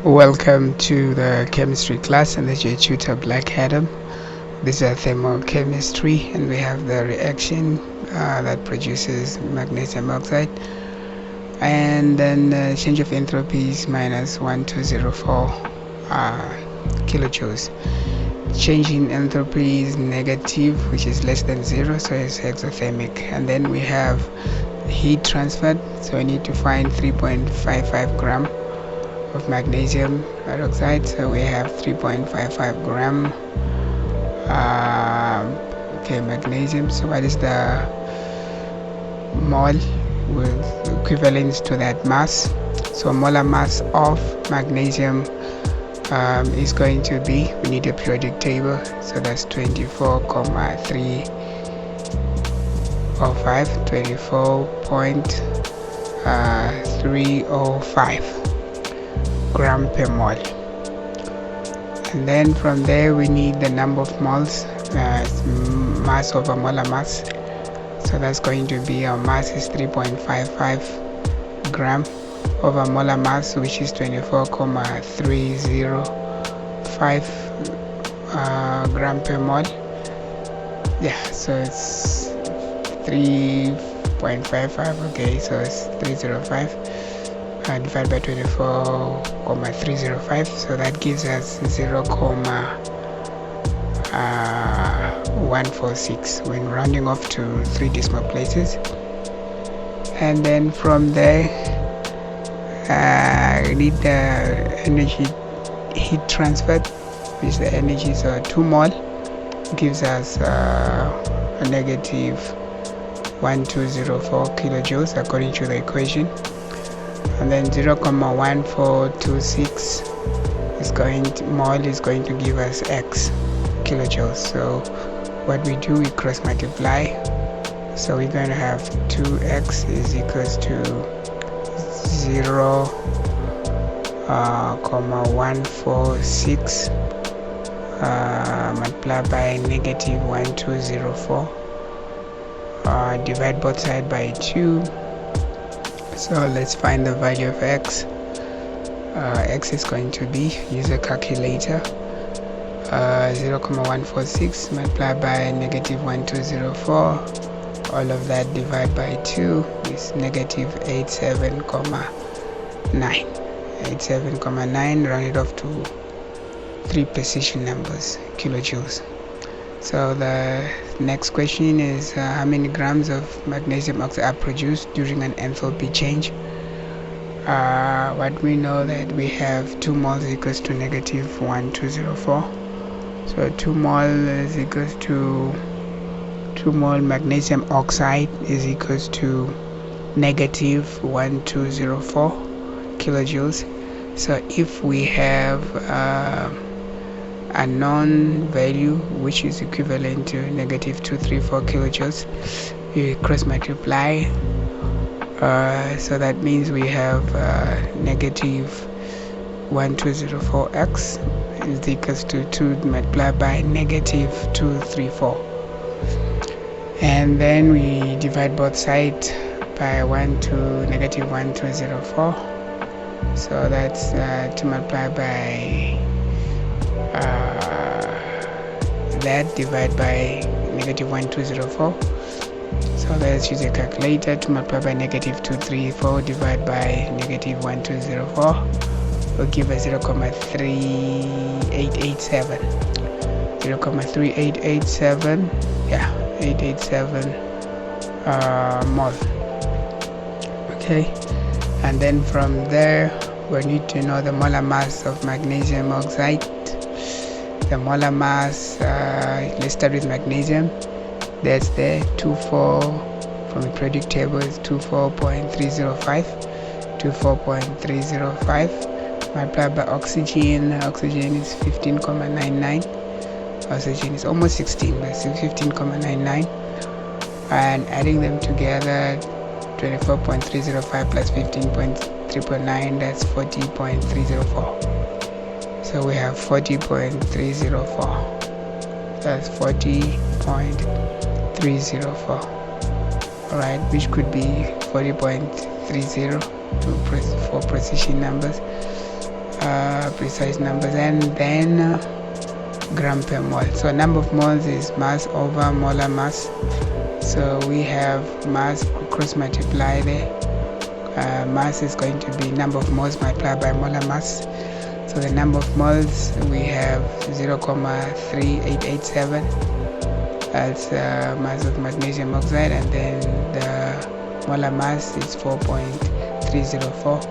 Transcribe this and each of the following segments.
Welcome to the chemistry class, and this is your tutor Black Adam. This is thermochemistry, and we have the reaction that produces magnesium oxide, and then change of enthalpy is minus 1204 kilojoules. Change in enthalpy is negative, which is less than 0, so it's exothermic. And then we have heat transferred, so we need to find 3.55 gram of magnesium hydroxide. So we have 3.55 gram magnesium. So what is the mole with equivalence to that mass? So molar mass of magnesium is going to be, we need a periodic table, so that's 24,305 24.305 gram per mole. And then from there we need the number of moles, mass over molar mass. So that's going to be, our mass is 3.55 gram over molar mass, which is 24,305 gram per mole. Yeah, so it's 3.55. okay, so it's 305 divided by 24,305, so that gives us 0,146 when rounding off to 3 decimal places. And then from there we need the energy heat transferred, which the energy is 2 mole, gives us a negative 1204 kilojoules according to the equation. And then 0,1426 is mole is going to give us x kilojoules. So what we do, we cross multiply, so we're going to have 2x is equals to 0,146 multiplied by negative 1204, divide both sides by 2. So let's find the value of x. X is going to be, use a calculator, 0,146 multiplied by negative 1204, all of that divided by 2 is negative 87,9, rounded off to 3 precision numbers, kilojoules. So the next question is how many grams of magnesium oxide are produced during an enthalpy change? What we know that we have 2 moles equals to negative 1204. So 2 mole is equals to 2 mole magnesium oxide is equals to negative 1204 kilojoules. So if we have a known value which is equivalent to negative 234 kilojoules, we cross multiply, so that means we have negative 1204x is equals to 2 multiplied by negative 234, and then we divide both sides by negative 1204, so that's 2 multiplied by that divided by negative 1204. So let's use a calculator. To multiply by negative 234 divided by negative 1204 will give us 0,3887. 0,3887, yeah, 887 mole. Okay, and then from there we need to know the molar mass of magnesium oxide. The molar mass, let's start with magnesium. That's the 24 from the periodic table is 24.305. 24.305 multiplied by oxygen. Oxygen is 15,99. Oxygen is almost 16, but it's 15,99. And adding them together, 24.305 plus 15.309, that's 40.304. So we have 40.304. That's 40.304. Alright, which could be 40.30 for precision numbers. precise numbers, and then gram per mole. So number of moles is mass over molar mass. So we have mass cross multiply there. Mass is going to be number of moles multiplied by molar mass. So the number of moles, we have 0.3887 as mass of magnesium oxide, and then the molar mass is 4.304.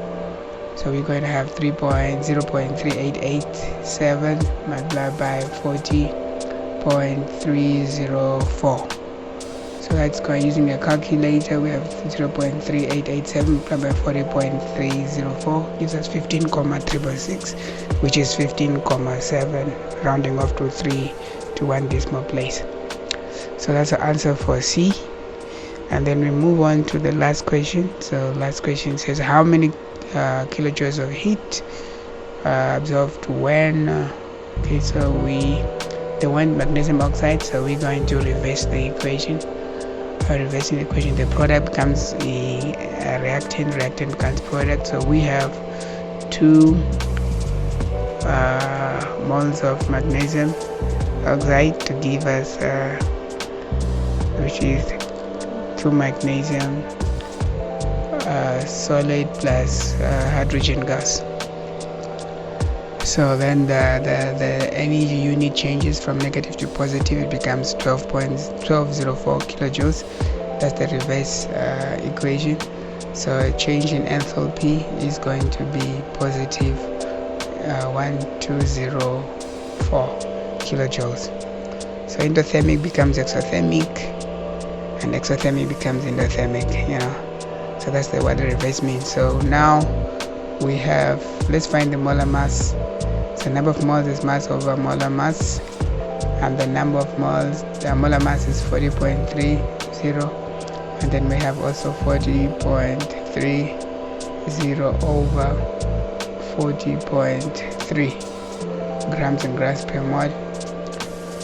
So we're going to have 0.3887 multiplied by 40.304. So that's going using a calculator. We have 0.3887 multiplied by 40.304 gives us 15,666, which is 15,7, rounding off to 3 to 1 decimal place. So that's the answer for C. And then we move on to the last question. So last question says, how many kilojoules of heat absorbed when okay, so the one magnesium oxide, so we're going to reverse the equation. Reversing the equation, the product becomes a reactant becomes product. So we have 2 moles of magnesium oxide to give us which is 2 magnesium solid plus hydrogen gas. So then the energy unit changes from negative to positive. It becomes 12.1204 kilojoules. That's the reverse equation. So a change in enthalpy is going to be positive 1204 kilojoules. So endothermic becomes exothermic, and exothermic becomes endothermic, so that's what the reverse means. So now we have, let's find the molar mass. So number of moles is mass over molar mass, and the number of moles, the molar mass is 40.30, and then we have also 40.30 over 40.3 grams and grams per mole.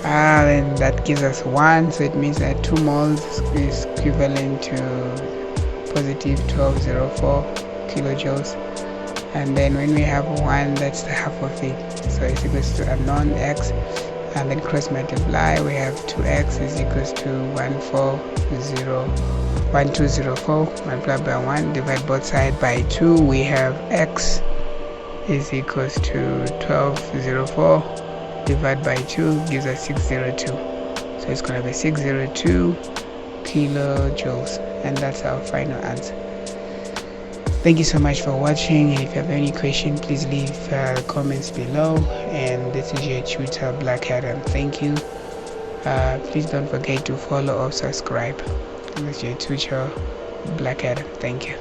And that gives us 1, so it means that 2 moles is equivalent to positive 1204 kilojoules. And then when we have 1, that's the half of it, so it's equals to unknown x, and then cross multiply, we have 2x is equals to 1204 multiplied by 1, divide both sides by 2, we have x is equals to 1204 divided by 2 gives us 602. So it's going to be 602 kilojoules, and that's our final answer. Thank you so much for watching. If you have any question, please leave comments below. And this is your tutor, Black Adam. Thank you. Please don't forget to follow or subscribe. This is your tutor, Black Adam. Thank you.